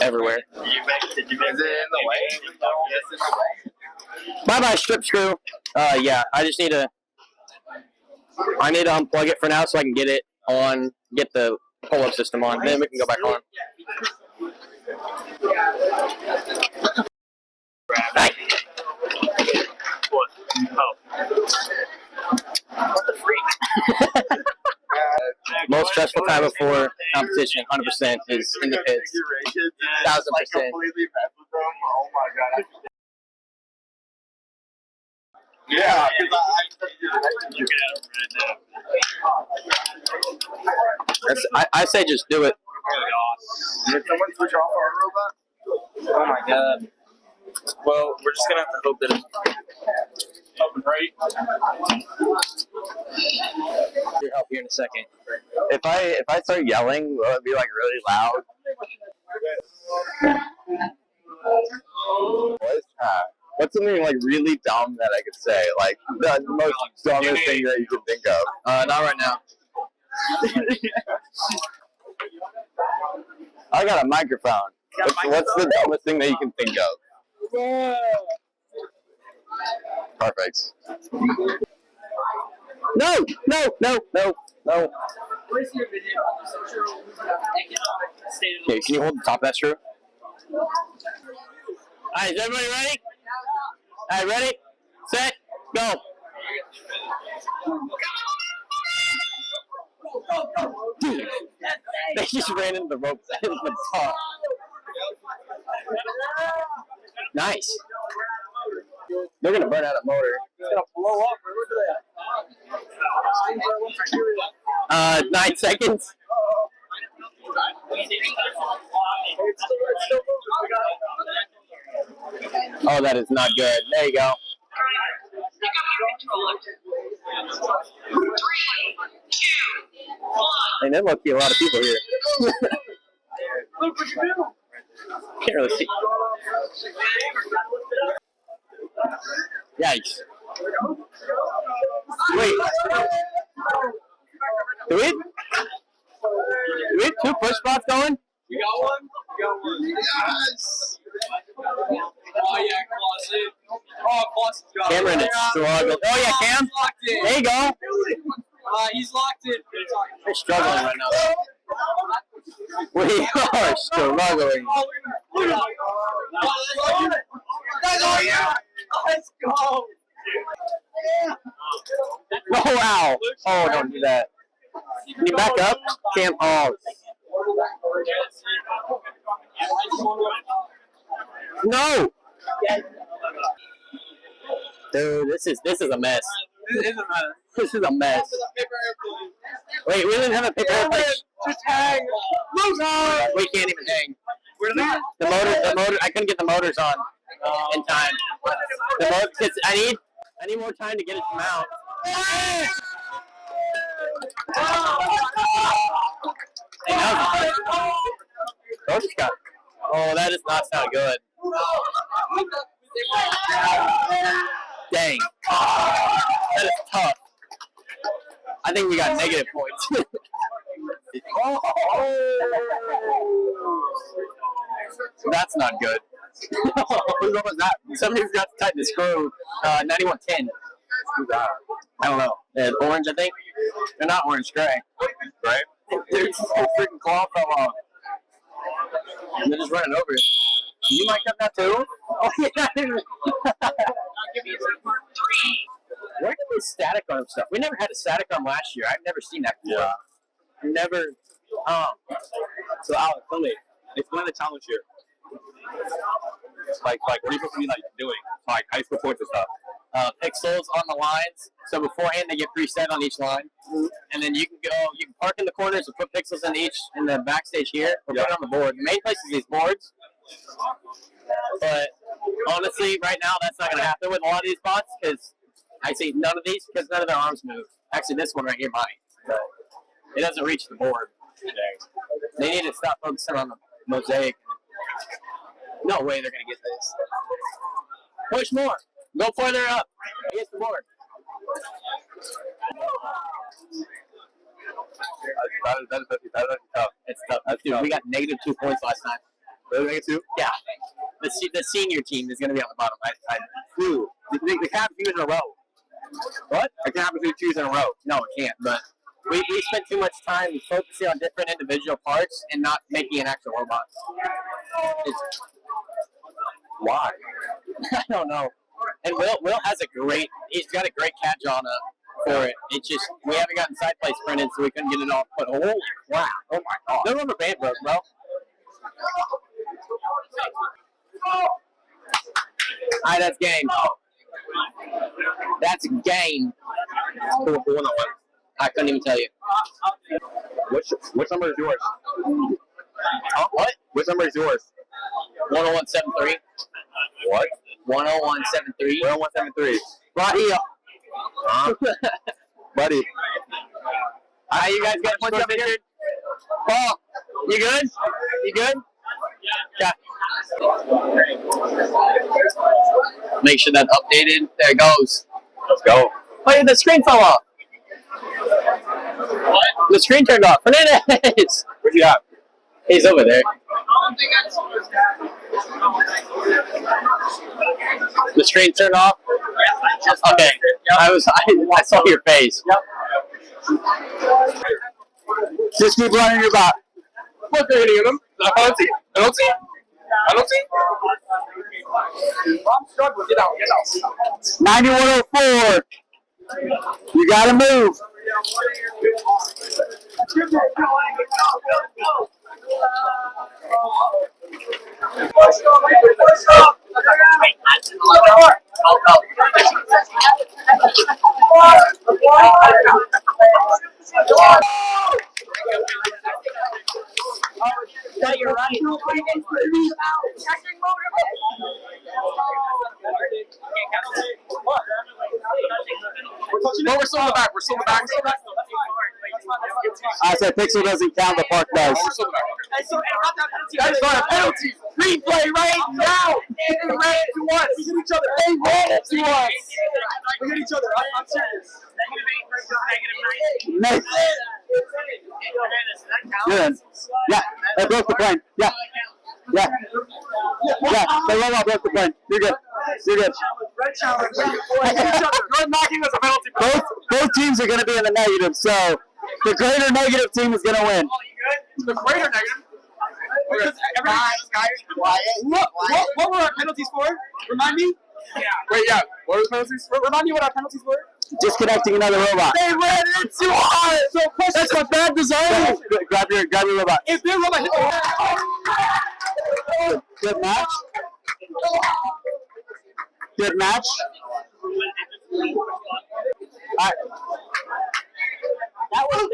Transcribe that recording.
everywhere. Is it in the way? Bye bye strip screw. Yeah, I need to unplug it for now so I can get it on, get the pull-up system on. Then we can go back on. Right. What? Oh. What the freak? Most stressful time before competition, 100%, is in the pits. 1,000%. Oh my god. Yeah, because I say just do it. Did someone switch off our robot? Oh my god. Well, we're just gonna have to hope that it's up and right. Your help here in a second. If I start yelling, will it be like really loud? What's something like really dumb that I could say? Like the most dumbest thing that you could think of? Not right now. I got a microphone. What's the dumbest thing that you can think of? Perfect. No. Okay, can you hold the top of that screw? Alright, is everybody ready? Alright, ready? Set, go. Dude, they just ran into the ropes at the top. Nice. They're gonna burn out a motor. It's gonna blow up. Look at that. 9 seconds. Oh, that is not good. There you go. And there must be a lot of people here. Can't really see. Yikes. Wait. Do we have 2 push spots going? We got one? Yes! Oh yeah, Closet. Oh, Closet's got it. Cameron is struggling. Oh yeah, Cam. There you go. He's locked in. We're struggling right now. We are struggling. Oh yeah! Let's go! Oh wow! Oh, don't do that. Can you back up? Cam. Oh. No! Dude, this is a mess. This is a mess. Wait, we didn't have a paper airplane. Just hang. Loser! We can't even hang. Where did they? The motor. I couldn't get the motors on in time. The motor, cause I need more time to get it to mount. Oh, that does not sound good. Dang. That is tough. I think we got negative points. That's not good. What was that? Somebody forgot to tighten the screw. 9110. Who's that? I don't know. Orange, I think. They're not orange, gray. Right? There's a freaking claw fell off. And they're just running over it. You might have that too? Oh, yeah. Where did we static arm stuff? We never had a static arm last year. I've never seen that before. Yeah. Never. So, Alex, tell me. Explain the challenge here. Like, what are you supposed to be like doing? Like high school points and stuff. Pixels on the lines. So beforehand, they get preset on each line, and then you can park in the corners and put pixels in the backstage here, or put it on the board. The main place is these boards. But honestly, right now, that's not going to happen with a lot of these spots because I see none of these because none of their arms move. Actually, this one right here might, but it doesn't reach the board. They need to stop focusing on the mosaic. No way they're going to get this. Push more. Go further up against the board. That is tough. It's tough. Dude, we got -2 points last time. Really make it 2? Yeah. The senior team is going to be on the bottom. Dude, they can't have 2 in a row. What? I can't have 2 twos in a row. No, it can't. But we spent too much time focusing on different individual parts and not making an actual robot. Why? I don't know. And Will has he's got a great catch on for it. It's just, we haven't gotten side plates printed, so we couldn't get it all put. Holy wow. Oh my god. No rubber band broke, bro. Alright, that's game. That's game. Who won that one? I couldn't even tell you. Which number is yours? What? Which number is yours? 10173. What? 10173. 10173. Right here. Huh? Buddy. Alright, you guys got a punch up here? Paul, you good? You good? Yeah. Make sure that's updated. There it goes. Let's go. Oh, the screen fell off. What? The screen turned off. Fernandez! Where's he at? He's over there. The screen turned off? Okay. I saw your face. Just keep running your back. What they're hitting him? Penalty. Penalty. Penalty. I'm struggling. Get out. Get out. 9104. You gotta move. Yeah, you're right. No, we're still in the back. We're still in the back. I said Pixel doesn't count, the park does. We're still in the back. That is not a penalty. Replay right now! They ran it to us. We hit each other. They ran it to us. We hit each other. I'm serious. Nice. Good. Yeah, they broke the plane. Yeah. Yeah. Yeah, they rolled out, broke the plane. You're good. You're good. Red challenge. Red knocking was a penalty. Both teams are going to be in the negative, so the greater negative team is going to win. The greater negative. Because what were our penalties for? Remind me? Yeah. Wait, yeah. What were the penalties? Remind me what our penalties were? Disconnecting another robot. They ran into us! So That's a bad design. Grab your robot. if their robot hit the Good match. Good match. All right. That was